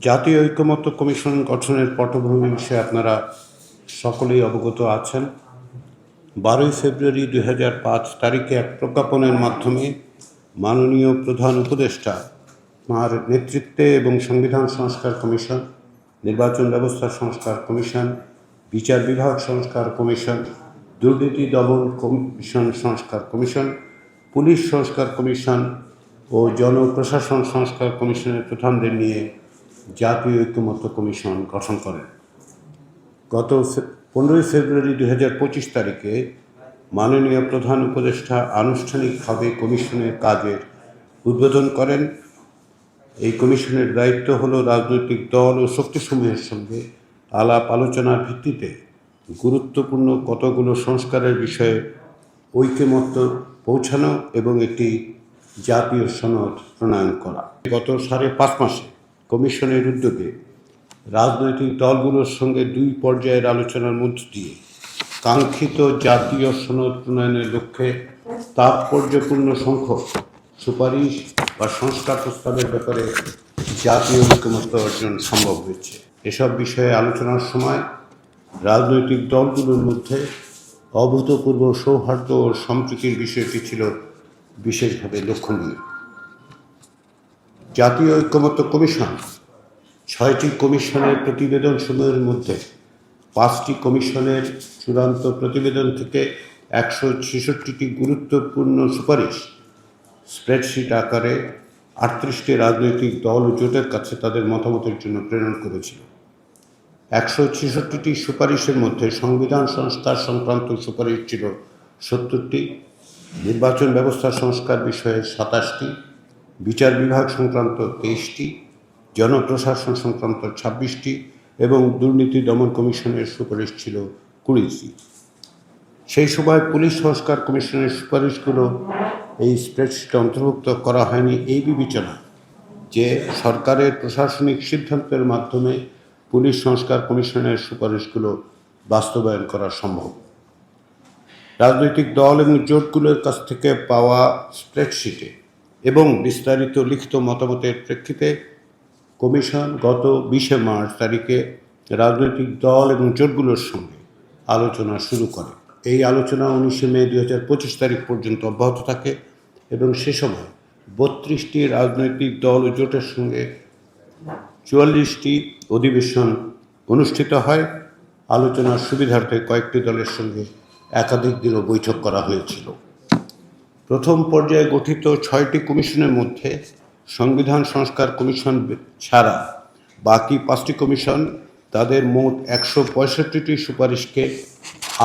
জাতীয় ঐকমত্য কমিশন গঠনের পটভূমি বিষয়ে আপনারা সকলেই অবগত আছেন। 12 ফেব্রুয়ারি 2005 তারিখে এক প্রজ্ঞাপনের মাধ্যমে মাননীয় প্রধান উপদেষ্টা তাঁর নেতৃত্বে এবং সংবিধান সংস্কার কমিশন, নির্বাচন ব্যবস্থা সংস্কার কমিশন, বিচার বিভাগ সংস্কার কমিশন, দুর্নীতি দমন কমিশন সংস্কার কমিশন, পুলিশ সংস্কার কমিশন ও জনপ্রশাসন সংস্কার কমিশনের প্রধানদের নিয়ে জাতীয় ঐকমত্য কমিশন গঠন করেন। গত 15 ফেব্রুয়ারি 2025 তারিখে মাননীয় প্রধান উপদেষ্টা আনুষ্ঠানিকভাবে কমিশনের কাজের উদ্বোধন করেন। এই কমিশনের দায়িত্ব হল রাজনৈতিক দল ও শক্তিসমূহের সঙ্গে আলাপ আলোচনার ভিত্তিতে গুরুত্বপূর্ণ কতগুলো সংস্কারের বিষয়ে ঐকমত্য পৌঁছানো এবং একটি জাতীয় সনদ প্রণয়ন করা। গত 5.5 মাসে কমিশনের উদ্যোগে রাজনৈতিক দলগুলোর সঙ্গে 2 পর্যায়ের আলোচনার মধ্য দিয়ে কাঙ্ক্ষিত জাতীয় সনদ প্রণয়নের লক্ষ্যে তাৎপর্যপূর্ণ সংখ্যক সুপারিশ বা সংস্কার প্রস্তাবের ব্যাপারে জাতীয় ঐকমত্য অর্জন সম্ভব হয়েছে। এসব বিষয়ে আলোচনার সময় রাজনৈতিক দলগুলোর মধ্যে অভূতপূর্ব সৌহার্দ্য ও সম্প্রীতির বিষয়টি ছিল বিশেষভাবে লক্ষণীয়। জাতীয় ঐকমত্য কমিশন 6টি কমিশনের প্রতিবেদনসমূহের মধ্যে 5টি কমিশনের চূড়ান্ত প্রতিবেদন থেকে 166টি গুরুত্বপূর্ণ সুপারিশ স্প্রেডশিট আকারে 38টি রাজনৈতিক দল ও জোটের কাছে তাদের মতামতের জন্য প্রেরণ করেছিল। 166টি সুপারিশের মধ্যে সংবিধান সংস্কার সংক্রান্ত সুপারিশ ছিল 70টি, নির্বাচন ব্যবস্থা সংস্কার বিষয়ে 27টি, বিচার বিভাগ সংক্রান্ত 23টি, জনপ্রশাসন সংক্রান্ত 26টি এবং দুর্নীতি দমন কমিশনের সুপারিশ ছিল 20টি। সেই সময় পুলিশ সংস্কার কমিশনের সুপারিশগুলো এই স্প্রেডশিটে অন্তর্ভুক্ত করা হয়নি এই বিবেচনা যে সরকারের প্রশাসনিক সিদ্ধান্তের মাধ্যমে পুলিশ সংস্কার কমিশনের সুপারিশগুলো বাস্তবায়ন করা সম্ভব। রাজনৈতিক দল এবং জোটগুলোর কাছ থেকে পাওয়া স্প্রেডশিটে এবং বিস্তারিত লিখিত মতামতের প্রেক্ষিতে কমিশন গত 20 মার্চ তারিখে রাজনৈতিক দল এবং জোটগুলোর সঙ্গে আলোচনা শুরু করে। এই আলোচনা 19 মে 2025 তারিখ পর্যন্ত অব্যাহত থাকে এবং সে সময় 32টি রাজনৈতিক দল ও জোটের সঙ্গে 44টি অধিবেশন অনুষ্ঠিত হয়। আলোচনার সুবিধার্থে কয়েকটি দলের সঙ্গে একাধিক দিনও বৈঠক করা হয়েছিল। প্রথম পর্যায়ে গঠিত 6টি কমিশনের মধ্যে সংবিধান সংস্কার কমিশন ছাড়া বাকি 5টি কমিশন তাদের মোট 165টি সুপারিশকে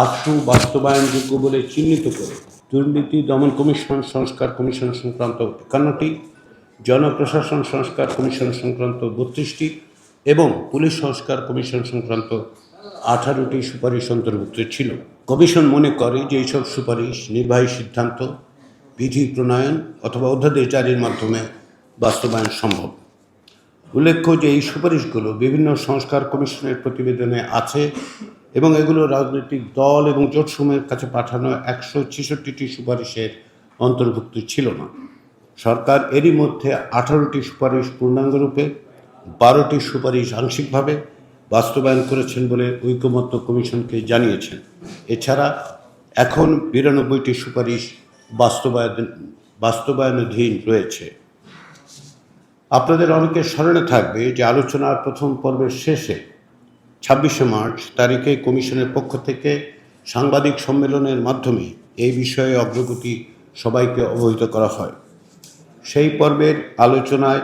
আশু বাস্তবায়নযোগ্য বলে চিহ্নিত করে দুর্নীতি দমন কমিশন সংস্কার কমিশন সংক্রান্ত 51টি, জনপ্রশাসন সংস্কার কমিশন সংক্রান্ত 32টি এবং পুলিশ সংস্কার কমিশন সংক্রান্ত 18টি সুপারিশ অন্তর্ভুক্ত ছিল। কমিশন মনে করে যে এইসব সুপারিশ নির্বাহী সিদ্ধান্ত, বিধি প্রণয়ন অথবা অধ্যাদেশ জারির মাধ্যমে বাস্তবায়ন সম্ভব। উল্লেখ্য যে এই সুপারিশগুলো বিভিন্ন সংস্কার কমিশনের প্রতিবেদনে আছে এবং এগুলো রাজনৈতিক দল এবং জোটসমূহের কাছে পাঠানো 166টি সুপারিশের অন্তর্ভুক্ত ছিল না। সরকার এরই মধ্যে 18টি সুপারিশ পূর্ণাঙ্গরূপে, 12টি সুপারিশ আংশিকভাবে বাস্তবায়ন করেছেন বলে ঐকমত্য কমিশনকে জানিয়েছেন। এছাড়া এখন 92টি সুপারিশ বাস্তবায়নাধীন রয়েছে। আপনাদের অনেকের স্মরণে থাকবে যে আলোচনার প্রথম পর্বের শেষে 26 মার্চ তারিখে কমিশনের পক্ষ থেকে সাংবাদিক সম্মেলনের মাধ্যমে এই বিষয়ে অগ্রগতি সবাইকে অবহিত করা হয়। সেই পর্বের আলোচনায়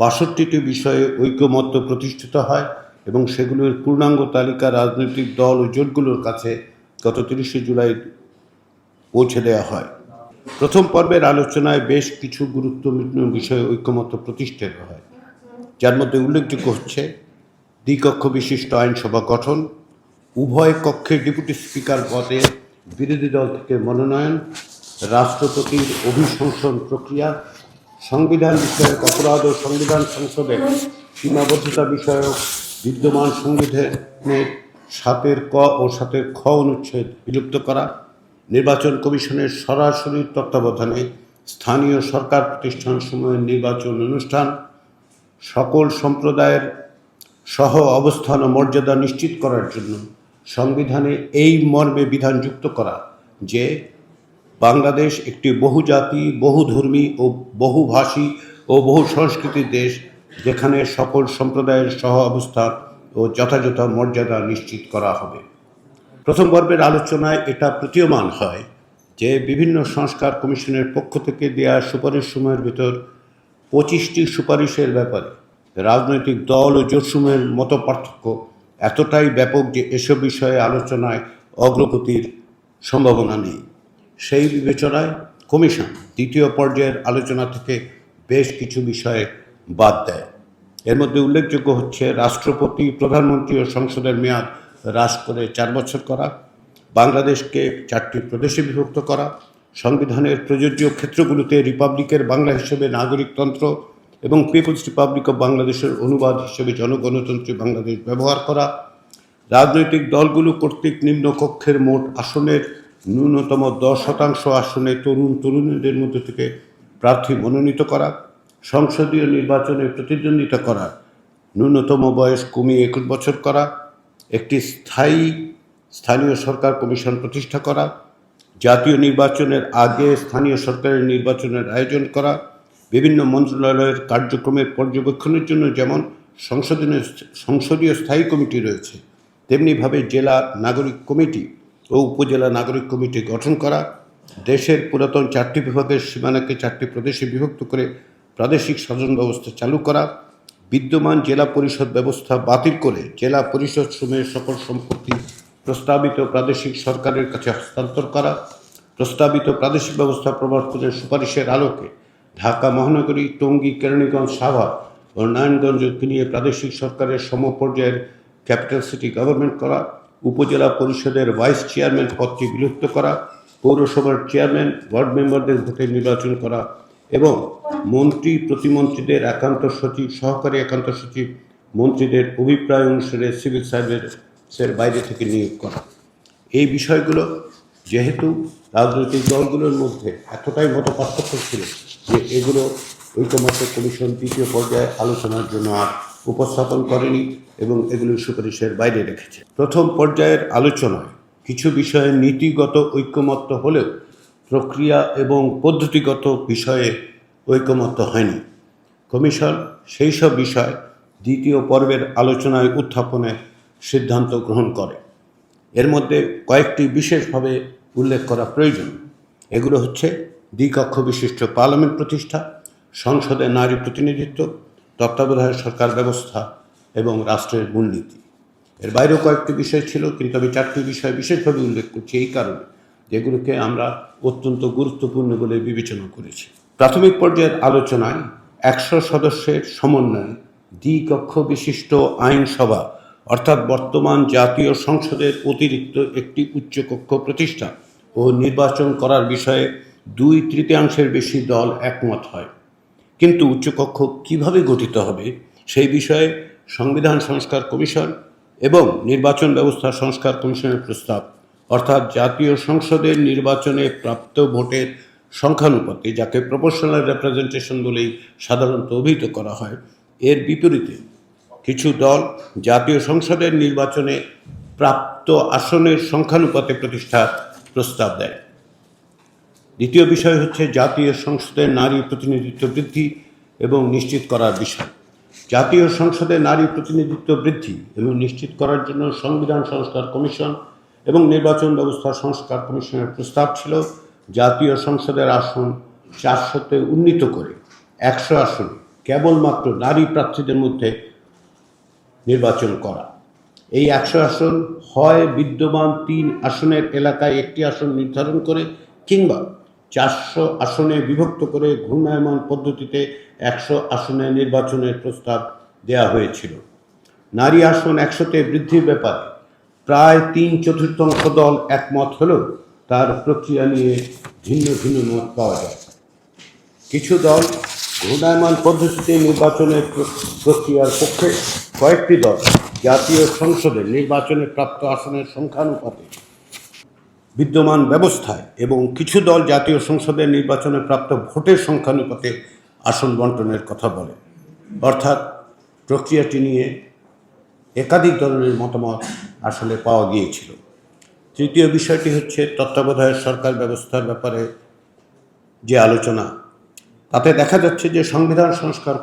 62টি বিষয়ে ঐকমত্য প্রতিষ্ঠিত হয় এবং সেগুলোর পূর্ণাঙ্গ তালিকা রাজনৈতিক দল ও জোটগুলোর কাছে গত 30 জুলাই পৌঁছে দেওয়া হয়। প্রথম পর্বের আলোচনায় বেশ কিছু গুরুত্বপূর্ণ বিষয়ে ঐকমত্য প্রতিষ্ঠিত হয়, যার মধ্যে উল্লেখযোগ্য হচ্ছে দ্বিকক্ষ বিশিষ্ট আইনসভা গঠন, উভয় কক্ষের ডেপুটি স্পিকার পদে বিরোধী দল থেকে মনোনয়ন, রাষ্ট্রপতির অভিশংসন প্রক্রিয়া, সংবিধান বিষয়ক অপরাধ ও সংবিধান সংসদের সীমাবদ্ধতা বিষয়ক বিদ্যমান সংবিধানের 7 ক ও 7 খ অনুচ্ছেদ বিলুপ্ত করা, নির্বাচন কমিশনের সরাসরি তত্ত্বাবধানে স্থানীয় সরকার প্রতিষ্ঠানসমূহের নির্বাচন অনুষ্ঠান, সকল সম্প্রদায়ের সহ অবস্থান ও মর্যাদা নিশ্চিত করার জন্য সংবিধানে এই মর্মে বিধান যুক্ত করা যে বাংলাদেশ একটি বহুজাতি, বহুধর্মী ও বহুভাষী ও বহু সংস্কৃতির দেশ, যেখানে সকল সম্প্রদায়ের সহ অবস্থান ও যথাযথ মর্যাদা নিশ্চিত করা হবে। প্রথম পর্বের আলোচনায় এটা প্রতীয়মান হয় যে বিভিন্ন সংস্কার কমিশনের পক্ষ থেকে দেয়া সুপারিশসমূহের ভিতর 25টি সুপারিশের ব্যাপারে রাজনৈতিক দল ও জোটসমূহের মত পার্থক্য এতটাই ব্যাপক যে এসব বিষয়ে আলোচনায় অগ্রগতির সম্ভাবনা নেই। সেই বিবেচনায় কমিশন দ্বিতীয় পর্যায়ের আলোচনা থেকে বেশ কিছু বিষয়ে বাদ দেয়। এর মধ্যে উল্লেখযোগ্য হচ্ছে রাষ্ট্রপতি, প্রধানমন্ত্রী ও সংসদের মেয়াদ হ্রাস করে 4 বছর করা, বাংলাদেশকে 4টি প্রদেশে বিভক্ত করা, সংবিধানের প্রযোজ্য ক্ষেত্রগুলোতে রিপাবলিকের বাংলা হিসেবে নাগরিকতন্ত্র এবং পিপলস রিপাবলিক অব বাংলাদেশের অনুবাদ হিসেবে জনগণতন্ত্রী বাংলাদেশ ব্যবহার করা, রাজনৈতিক দলগুলো কর্তৃক নিম্নকক্ষের মোট আসনের ন্যূনতম 10% আসনে তরুণীদের মধ্যে থেকে প্রার্থী মনোনীত করা, সংসদীয় নির্বাচনে প্রতিদ্বন্দ্বিতা করার ন্যূনতম বয়স কমিয়ে 21 বছর করা, একটি স্থানীয় সরকার কমিশন প্রতিষ্ঠা করা, জাতীয় নির্বাচনের আগে স্থানীয় সরকারের নির্বাচনের আয়োজন করা, বিভিন্ন মন্ত্রণালয়ের কার্যক্রমের পর্যবেক্ষণের জন্য যেমন সংসদীয় স্থায়ী কমিটি রয়েছে, তেমনিভাবে জেলা নাগরিক কমিটি ও উপজেলা নাগরিক কমিটি গঠন করা, দেশের পুরাতন 4টি বিভাগের সীমানাকে 4টি প্রদেশে বিভক্ত করে প্রাদেশিক শাসন ব্যবস্থা চালু করা, বিদ্যমান জেলা পরিষদ ব্যবস্থা বাতিল করে জেলা পরিষদ সমূহের সকল সম্পত্তি প্রস্তাবিত প্রাদেশিক সরকারের কাছে হস্তান্তর করা, প্রস্তাবিত প্রাদেশিক ব্যবস্থা প্রবর্তনের সুপারিশের আলোকে ঢাকা মহানগরী, টঙ্গী, কেরানীগঞ্জ, সাভার ও নারায়ণগঞ্জকে নিয়ে প্রাদেশিক সরকারের সমপর্যায়ের ক্যাপিটাল সিটি গভর্নমেন্ট করা, উপজেলা পরিষদের ভাইস চেয়ারম্যান পদটি বিলুপ্ত করা, পৌরসভার চেয়ারম্যান, ওয়ার্ড মেম্বারদের ভোটে নির্বাচন করা এবং মন্ত্রী, প্রতিমন্ত্রীদের একান্ত সচিব, সহকারী একান্ত সচিব মন্ত্রীদের অভিপ্রায় অনুসারে সিভিল সার্ভিসের বাইরে থেকে নিয়োগ করা। এই বিষয়গুলো যেহেতু রাজনৈতিক দলগুলোর মধ্যে এতটাই মত পার্থক্য ছিল যে এগুলো ঐকমত্য কমিশন দ্বিতীয় পর্যায়ে আলোচনার জন্য আর উপস্থাপন করেনি এবং এগুলো সুপারিশের বাইরে রেখেছে। প্রথম পর্যায়ের আলোচনায় কিছু বিষয়ে নীতিগত ঐকমত্য হলেও প্রক্রিয়া এবং পদ্ধতিগত বিষয়ে ঐকমত্য হয়নি। কমিশন সেই সব বিষয় দ্বিতীয় পর্বের আলোচনায় উত্থাপনের সিদ্ধান্ত গ্রহণ করে। এর মধ্যে কয়েকটি বিশেষভাবে উল্লেখ করা প্রয়োজন। এগুলো হচ্ছে দ্বিকক্ষ বিশিষ্ট পার্লামেন্ট প্রতিষ্ঠা, সংসদে নারী প্রতিনিধিত্ব, তত্ত্বাবধায়ক সরকার ব্যবস্থা এবং রাষ্ট্রের মূলনীতি। এর বাইরেও কয়েকটি বিষয় ছিল, কিন্তু আমি 4টি বিষয় বিশেষভাবে উল্লেখ করছি এই কারণে যেগুলোকে আমরা অত্যন্ত গুরুত্বপূর্ণ বলে বিবেচনা করেছি। প্রাথমিক পর্যায়ের আলোচনায় 100 সদস্যের সমন্বয়ে দ্বিকক্ষ বিশিষ্ট আইনসভা অর্থাৎ বর্তমান জাতীয় সংসদের অতিরিক্ত একটি উচ্চকক্ষ প্রতিষ্ঠা ও নির্বাচন করার বিষয়ে 2/3 বেশি দল একমত হয়। কিন্তু উচ্চকক্ষ কিভাবে গঠিত হবে সেই বিষয়ে সংবিধান সংস্কার কমিশন এবং নির্বাচন ব্যবস্থা সংস্কার কমিশনের প্রস্তাব অর্থাৎ জাতীয় সংসদের নির্বাচনে প্রাপ্ত ভোটের সংখ্যানুপাতে, যাকে প্রপোর্শনাল রিপ্রেজেন্টেশন বলেই সাধারণত অভিহিত করা হয়, এর বিপরীতে কিছু দল জাতীয় সংসদের নির্বাচনে প্রাপ্ত আসনের সংখ্যানুপাতে প্রতিষ্ঠার প্রস্তাব দেয়। দ্বিতীয় বিষয় হচ্ছে জাতীয় সংসদে নারী প্রতিনিধিত্ব বৃদ্ধি এবং নিশ্চিত করার বিষয়। জাতীয় সংসদে নারী প্রতিনিধিত্ব বৃদ্ধি এবং নিশ্চিত করার জন্য সংবিধান সংস্কার কমিশন এবং নির্বাচন ব্যবস্থা সংস্কার কমিশনের প্রস্তাব ছিল জাতীয় সংসদের আসন 400-তে উন্নীত করে 100 আসনে কেবলমাত্র নারী প্রার্থীদের মধ্যে নির্বাচন করা। এই 100 আসন হয় বিদ্যমান 3 আসনের এলাকায় একটি আসন নির্ধারণ করে কিংবা 400 আসনে বিভক্ত করে ঘূর্ণায়মান পদ্ধতিতে 100 আসনে নির্বাচনের প্রস্তাব দেয়া হয়েছিল। নারী আসন 100-তে বৃদ্ধির ব্যাপারে প্রায় 3/4 দল একমত হলেও তার প্রক্রিয়া নিয়ে ভিন্ন ভিন্ন মত পাওয়া যায়। কিছু দল ঘূর্ণায়মান পদ্ধতিতে নির্বাচনের প্রক্রিয়ার পক্ষে, কয়েকটি দল জাতীয় সংসদে নির্বাচনে প্রাপ্ত আসনের সংখ্যানুপাতে বিদ্যমান ব্যবস্থায় এবং কিছু দল জাতীয় সংসদের নির্বাচনে প্রাপ্ত ভোটের সংখ্যানুপাতে আসন বন্টনের কথা বলে। অর্থাৎ প্রক্রিয়াটি নিয়ে একাধিক ধরনের মতামত আসলে পাওয়া গিয়েছিল। তৃতীয় বিষয়টি হচ্ছে তত্ত্বাবধায়ক সরকার ব্যবস্থার ব্যাপারে যে আলোচনা, তাতে দেখা যাচ্ছে যে সংবিধান সংস্কার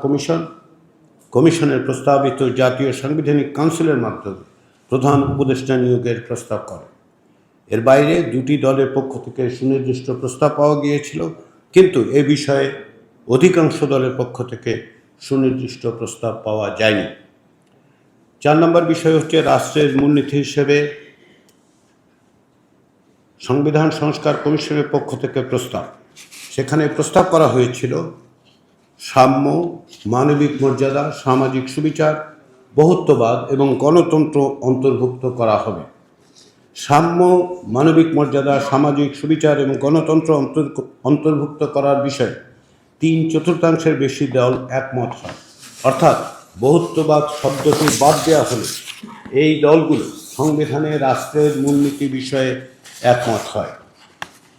কমিশনের প্রস্তাবিত জাতীয় সাংবিধানিক কাউন্সিলের মাধ্যমে প্রধান উপদেষ্টা নিয়োগের প্রস্তাব করে। এর বাইরে দুটি দলের পক্ষ থেকে সুনির্দিষ্ট প্রস্তাব পাওয়া গিয়েছিল, কিন্তু এ বিষয়ে অধিকাংশ দলের পক্ষ থেকে সুনির্দিষ্ট প্রস্তাব পাওয়া যায়নি। 4 নম্বর বিষয় হচ্ছে রাষ্ট্রের মূলনীতি হিসেবে সংবিধান সংস্কার কমিশনের পক্ষ থেকে প্রস্তাব। সেখানে প্রস্তাব করা হয়েছিল সাম্য, মানবিক মর্যাদা, সামাজিক সুবিচার, বহুত্ববাদ এবং গণতন্ত্র অন্তর্ভুক্ত করা হবে। সাম্য, মানবিক মর্যাদা, সামাজিক সুবিচার এবং গণতন্ত্র অন্তর্ভুক্ত করার বিষয়ে 3/4 বেশি দল একমত হয়। অর্থাৎ বহুত্ববাদ শব্দটি বাদ দেওয়া হলে এই দলগুলো সংবিধানে রাষ্ট্রের মূলনীতি বিষয়ে একমত হয়।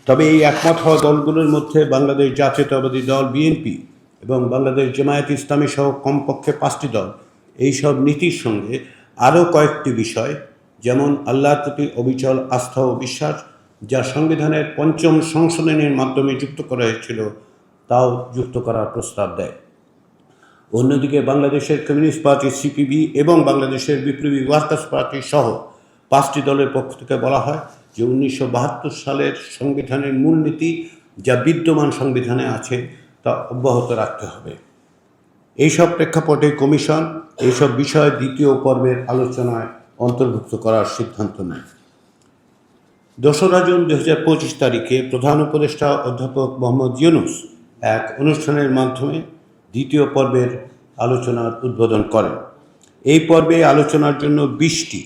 তবে এই একমত হওয়া দলগুলোর মধ্যে বাংলাদেশ জাতীয়তাবাদী দল বিএনপি এবং বাংলাদেশ জামায়াতে ইসলামী সহ কমপক্ষে 5টি দল এইসব নীতির সঙ্গে আরও কয়েকটি বিষয়, যেমন আল্লাহর প্রতি অবিচল আস্থা ও বিশ্বাস, যা সংবিধানের 5ম সংশোধনীর মাধ্যমে যুক্ত করা হয়েছিল, তাও যুক্ত করার প্রস্তাব দেয়। অন্যদিকে বাংলাদেশের কমিউনিস্ট পার্টি সিপিবি এবং বাংলাদেশের বিপ্লবী ওয়ার্কার্স পার্টি সহ 5টি দলের পক্ষ থেকে বলা হয় যে 1972 সালের সংবিধানের মূলনীতি যা বিদ্যমান সংবিধানে আছে তা অব্যাহত রাখতে হবে। এইসব প্রেক্ষাপটে কমিশন এইসব বিষয়ে দ্বিতীয় পর্বের আলোচনায় অন্তর্ভুক্ত করার সিদ্ধান্ত নেয়। 2রা জুন 2025 তারিখে প্রধান উপদেষ্টা অধ্যাপক মোহাম্মদ ইউনূস এক অনুষ্ঠানের মাধ্যমে দ্বিতীয় পর্বের আলোচনার উদ্বোধন করেন। এই পর্বে আলোচনার জন্য 20টি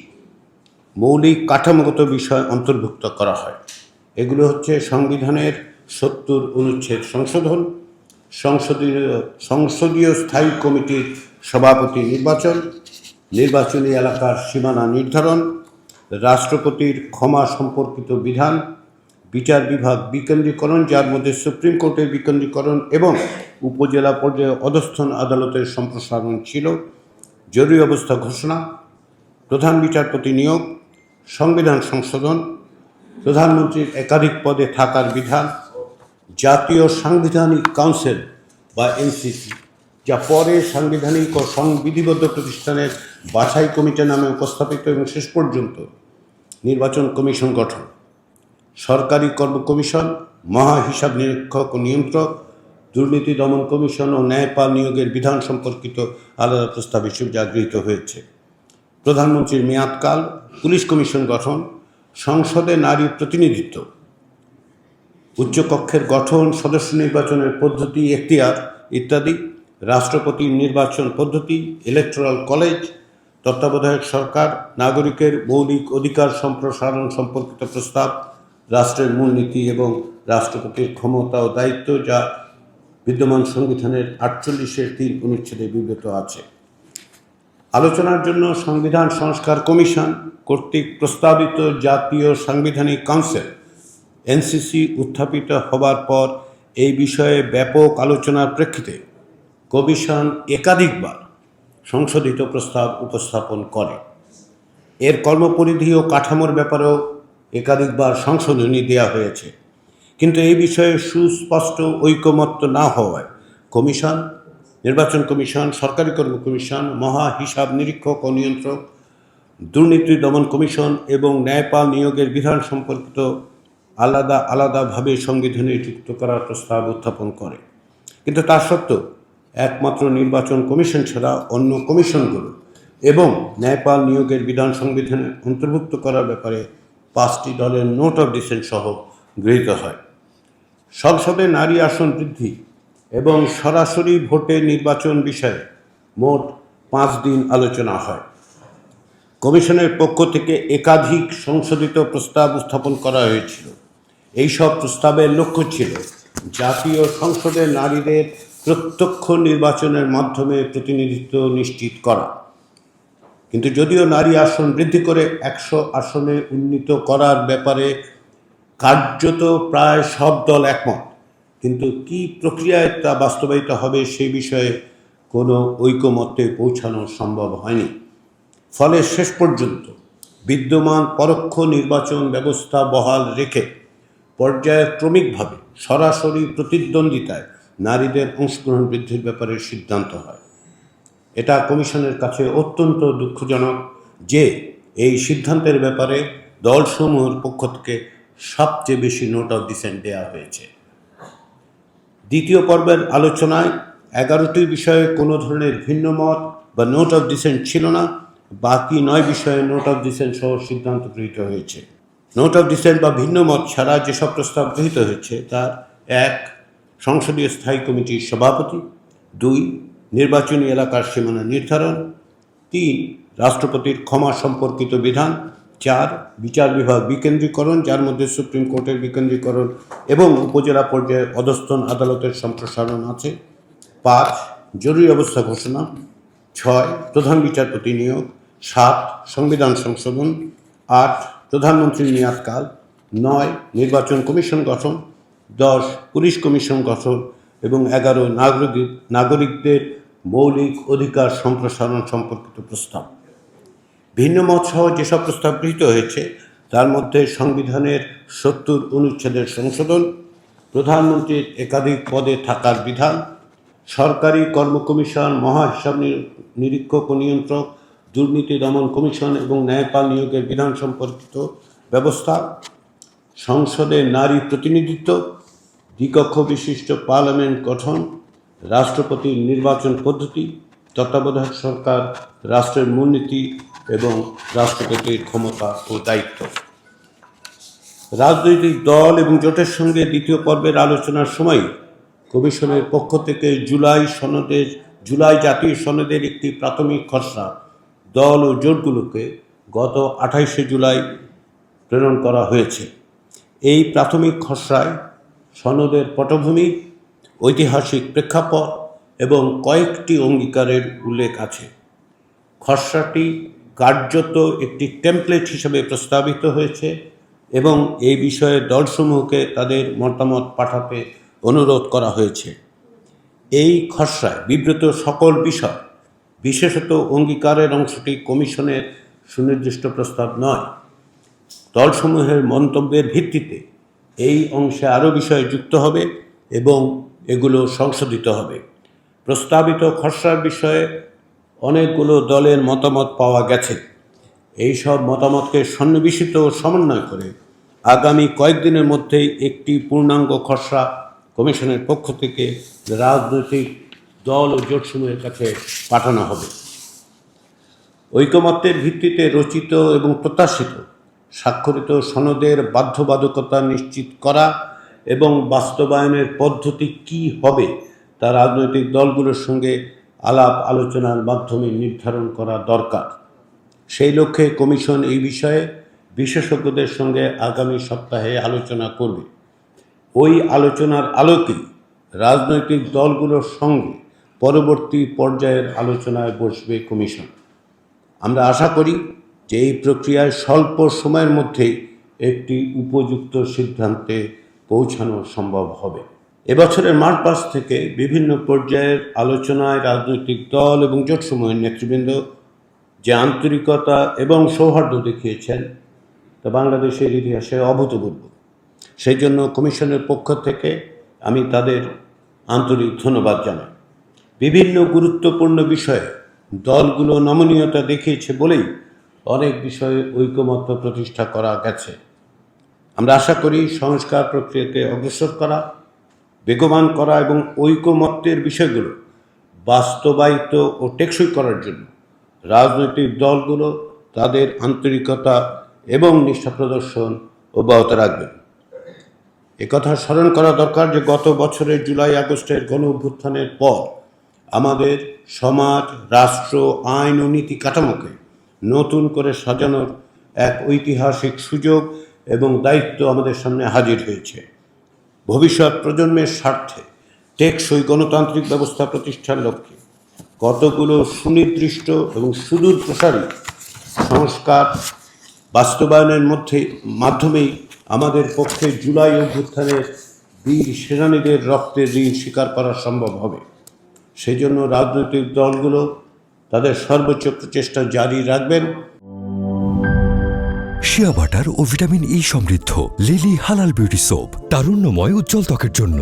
মৌলিক কাঠামোগত বিষয় অন্তর্ভুক্ত করা হয়। এগুলো হচ্ছে সংবিধানের 70 অনুচ্ছেদ সংশোধন, সংসদীয় স্থায়ী কমিটির সভাপতি নির্বাচন, নির্বাচনী এলাকার সীমানা নির্ধারণ, রাষ্ট্রপতির ক্ষমা সম্পর্কিত বিধান, বিচার বিভাগ বিকেন্দ্রীকরণ, যার মধ্যে সুপ্রিম কোর্টের বিকেন্দ্রীকরণ এবং উপজেলা পর্যায়ে অধস্থন আদালতের সম্প্রসারণ ছিল, জরুরি অবস্থা ঘোষণা, প্রধান বিচারপতি নিয়োগ, সংবিধান সংশোধন, প্রধানমন্ত্রীর একাধিক পদে থাকার বিধান, জাতীয় সাংবিধানিক কাউন্সিল বা এনসিসি, যা পরে সাংবিধানিক ও সংবিধিবদ্ধ প্রতিষ্ঠানের বাছাই কমিটি নামে উপস্থাপিত, এবং শেষ পর্যন্ত নির্বাচন কমিশন গঠন, সরকারি কর্ম কমিশন, মহা হিসাব নিরীক্ষক ও নিয়ন্ত্রক, দুর্নীতি দমন কমিশন ও ন্যায়পাল নিয়োগের বিধান সম্পর্কিত আলাদা প্রস্তাব হিসেবে যা গৃহীত হয়েছে। প্রধানমন্ত্রীর মেয়াদকাল, পুলিশ কমিশন গঠন, সংসদে নারী প্রতিনিধিত্ব, উচ্চকক্ষের গঠন, সদস্য নির্বাচনের পদ্ধতি, এখতিয়ার ইত্যাদি, রাষ্ট্রপতির নির্বাচন পদ্ধতি, ইলেকটোরাল কলেজ, তত্ত্বাবধায়ক সরকার, নাগরিকের মৌলিক অধিকার সম্প্রসারণ সম্পর্কিত প্রস্তাব, রাষ্ট্রের মূলনীতি এবং রাষ্ট্রপতির ক্ষমতা ও দায়িত্ব, যা বিদ্যমান সংবিধানের 48-3 অনুচ্ছেদে বিবৃত আছে। আলোচনার জন্য সংবিধান সংস্কার কমিশন কর্তৃক প্রস্তাবিত জাতীয় সাংবিধানিক কাউন্সিল এনসিসি উত্থাপিত হবার পর এই বিষয়ে ব্যাপক আলোচনার প্রেক্ষিতে কমিশন একাধিকবার সংশোধিত প্রস্তাব উপস্থাপন করে। এর কর্মপরিধি ও কাঠামোর ব্যাপারেও একাধিকবার সংশোধনী দেওয়া হয়েছে, কিন্তু এই বিষয়ে সুস্পষ্ট ঐকমত্য না হওয়ায় কমিশন, নির্বাচন কমিশন, সরকারি কর্ম কমিশন, মহা হিসাব নিরীক্ষক ও নিয়ন্ত্রক, দুর্নীতি দমন কমিশন এবং ন্যায়পাল নিয়োগের বিধান সম্পর্কিত আলাদাভাবে সংবিধানে যুক্ত করার প্রস্তাব উত্থাপন করে। কিন্তু তা সত্ত্বেও একমাত্র নির্বাচন কমিশন ছাড়া অন্য কমিশনগুলো এবং ন্যায়পাল নিয়োগের বিধান সংবিধানে অন্তর্ভুক্ত করার ব্যাপারে 5টি দলের নোট অফ ডিসেন্ট সহ গৃহীত হয়। সংসদে নারী আসন বৃদ্ধি এবং সরাসরি ভোটে নির্বাচন বিষয়ে মোট 5 দিন আলোচনা হয়। কমিশনের পক্ষ থেকে একাধিক সংশোধিত প্রস্তাব উত্থাপন করা হয়েছিল। এই সব প্রস্তাবের লক্ষ্য ছিল জাতীয় সংসদে নারীদের প্রত্যক্ষ নির্বাচনের মাধ্যমে প্রতিনিধিত্ব নিশ্চিত করা। কিন্তু যদিও নারী আসন বৃদ্ধি করে 100 আসনে উন্নীত করার ব্যাপারে কার্যত প্রায় সব দল একমত, কিন্তু কী প্রক্রিয়ায় তা বাস্তবায়িত হবে সেই বিষয়ে কোনো ঐকমত্যে পৌঁছানো সম্ভব হয়নি। ফলে শেষ পর্যন্ত বিদ্যমান পরোক্ষ নির্বাচন ব্যবস্থা বহাল রেখে পর্যায়ক্রমিকভাবে সরাসরি প্রতিদ্বন্দ্বিতায় নারীদের অংশগ্রহণ বৃদ্ধির ব্যাপারে সিদ্ধান্ত হয়। এটা কমিশনের কাছে অত্যন্ত দুঃখজনক যে এই সিদ্ধান্তের ব্যাপারে দলসমূহের পক্ষ থেকে সবচেয়ে বেশি নোট অফ ডিসেন্ট দেওয়া হয়েছে। দ্বিতীয় পর্বের আলোচনায় 11টি বিষয়ে কোনো ধরনের ভিন্ন মত বা নোট অফ ডিসেন্ট ছিল না। বাকি 9 বিষয়ে নোট অফ ডিসেন্ট সহ সিদ্ধান্ত গৃহীত হয়েছে। নোট অফ ডিসেন্ট বা ভিন্ন মত ছাড়া যেসব প্রস্তাব গৃহীত হয়েছে তার 1. সংসদীয় স্থায়ী কমিটির সভাপতি, 2. নির্বাচনী এলাকার সীমানা নির্ধারণ, 3. রাষ্ট্রপতির ক্ষমা সম্পর্কিত বিধান, 4. বিচার বিভাগ বিকেন্দ্রীকরণ, যার মধ্যে সুপ্রিম কোর্টের বিকেন্দ্রীকরণ এবং উপজেলা পর্যায়ে অধস্তন আদালতের সম্প্রসারণ আছে, 5. জরুরি অবস্থা ঘোষণা, 6. প্রধান বিচারপতি নিয়োগ, 7. সংবিধান সংশোধন, 8. প্রধানমন্ত্রীর মেয়াদকাল, 9. নির্বাচন কমিশন গঠন, 10. পুলিশ কমিশন গঠন এবং 11. নাগরিকদের মৌলিক অধিকার সম্প্রসারণ সম্পর্কিত প্রস্তাব। ভিন্ন মত সহ যেসব প্রস্তাব গৃহীত হয়েছে তার মধ্যে সংবিধানের 70 অনুচ্ছেদের সংশোধন, প্রধানমন্ত্রীর একাধিক পদে থাকার বিধান, সরকারি কর্ম কমিশন, মহাহিসাব নিরীক্ষক ও নিয়ন্ত্রক, দুর্নীতি দমন কমিশন এবং ন্যায়পাল নিয়োগের বিধান সম্পর্কিত ব্যবস্থা, সংসদে নারী প্রতিনিধিত্ব, দ্বিকক্ষ বিশিষ্ট পার্লামেন্ট গঠন, রাষ্ট্রপতির নির্বাচন পদ্ধতি, তত্ত্বাবধায়ক সরকার, রাষ্ট্রের মূলনীতি এবং রাষ্ট্রপতির ক্ষমতা ও দায়িত্ব। রাজনৈতিক দল এবং জোটের সঙ্গে দ্বিতীয় পর্বের আলোচনার সময় কমিশনের পক্ষ থেকে জুলাই জাতীয় সনদের একটি প্রাথমিক খসড়া দল ও জোটগুলোকে গত 28শে জুলাই প্রেরণ করা হয়েছে। এই প্রাথমিক খসড়ায় সনদের পটভূমি, ঐতিহাসিক প্রেক্ষাপট এবং কয়েকটি অঙ্গীকারের উল্লেখ আছে। খসড়াটি কার্যত একটি টেমপ্লেট হিসেবে প্রস্তাবিত হয়েছে এবং এই বিষয়ে দলসমূহকে তাদের মতামত পাঠাতে অনুরোধ করা হয়েছে। এই খসড়ায় বিবৃত সকল বিষয়, বিশেষত অঙ্গীকারের অংশটি কমিশনের সুনির্দিষ্ট প্রস্তাব নয়। দলসমূহের মন্তব্যের ভিত্তিতে এই অংশে আরও বিষয় যুক্ত হবে এবং এগুলো সংশোধিত হবে। প্রস্তাবিত খসড়ার বিষয়ে অনেকগুলো দলের মতামত পাওয়া গেছে। এই সব মতামতকে সন্নিবেশিত ও সমন্বয় করে আগামী কয়েকদিনের মধ্যেই একটি পূর্ণাঙ্গ খসড়া কমিশনের পক্ষ থেকে রাজনৈতিক দল ও জোটসমূহের কাছে পাঠানো হবে। ঐকমত্যের ভিত্তিতে রচিত এবং প্রত্যাশিত স্বাক্ষরিত সনদের বাধ্যবাধকতা নিশ্চিত করা এবং বাস্তবায়নের পদ্ধতি কী হবে তা রাজনৈতিক দলগুলোর সঙ্গে আলাপ আলোচনার মাধ্যমে নির্ধারণ করা দরকার। সেই লক্ষ্যে কমিশন এই বিষয়ে বিশেষজ্ঞদের সঙ্গে আগামী সপ্তাহে আলোচনা করবে। ওই আলোচনার আলোকেই রাজনৈতিক দলগুলোর সঙ্গে পরবর্তী পর্যায়ের আলোচনায় বসবে কমিশন। আমরা আশা করি যে এই প্রক্রিয়ায় স্বল্প সময়ের মধ্যেই একটি উপযুক্ত সিদ্ধান্তে পৌঁছানো সম্ভব হবে। এবছরের মার্চ মাস থেকে বিভিন্ন পর্যায়ের আলোচনায় রাজনৈতিক দল এবং জোটসমূহের নেতৃবৃন্দ যে আন্তরিকতা এবং সৌহার্দ্য দেখিয়েছেন তা বাংলাদেশের ইতিহাসে অভূতপূর্ব। সেই জন্য কমিশনের পক্ষ থেকে আমি তাদের আন্তরিক ধন্যবাদ জানাই। বিভিন্ন গুরুত্বপূর্ণ বিষয়ে দলগুলো নমনীয়তা দেখিয়েছে বলেই অনেক বিষয়ে ঐকমত্য প্রতিষ্ঠা করা গেছে। আমরা আশা করি সংস্কার প্রক্রিয়াকে অগ্রসর করা, বেগবান করা এবং ঐকমত্যের বিষয়গুলো বাস্তবায়িত ও টেকসই করার জন্য রাজনৈতিক দলগুলো তাদের আন্তরিকতা এবং নিষ্ঠা প্রদর্শন অব্যাহত রাখবেন। একথা স্মরণ করা দরকার যে গত বছরের জুলাই আগস্টের গণ অভ্যুত্থানের পর আমাদের সমাজ, রাষ্ট্র, আইন ও নীতি কাঠামোকে নতুন করে সাজানোর এক ঐতিহাসিক সুযোগ এবং দায়িত্ব আমাদের সামনে হাজির হয়েছে। ভবিষ্যৎ প্রজন্মের স্বার্থে টেকসই গণতান্ত্রিক ব্যবস্থা প্রতিষ্ঠার লক্ষ্যে কতগুলো সুনির্দিষ্ট এবং সুদূর প্রসারী সংস্কার বাস্তবায়নের মাধ্যমেই আমাদের পক্ষে জুলাই অভ্যুত্থানের বীর সেনানীদের রক্তের ঋণ স্বীকার করা সম্ভব হবে। সেই জন্য রাজনৈতিক দলগুলো তাদের সর্বোচ্চ চেষ্টা জারি রাখবেন। শিয়া বাটার ও ভিটামিন ই সমৃদ্ধ লিলি হালাল বিউটি সোপ, তারুণ্যময় উজ্জ্বল ত্বকের জন্য।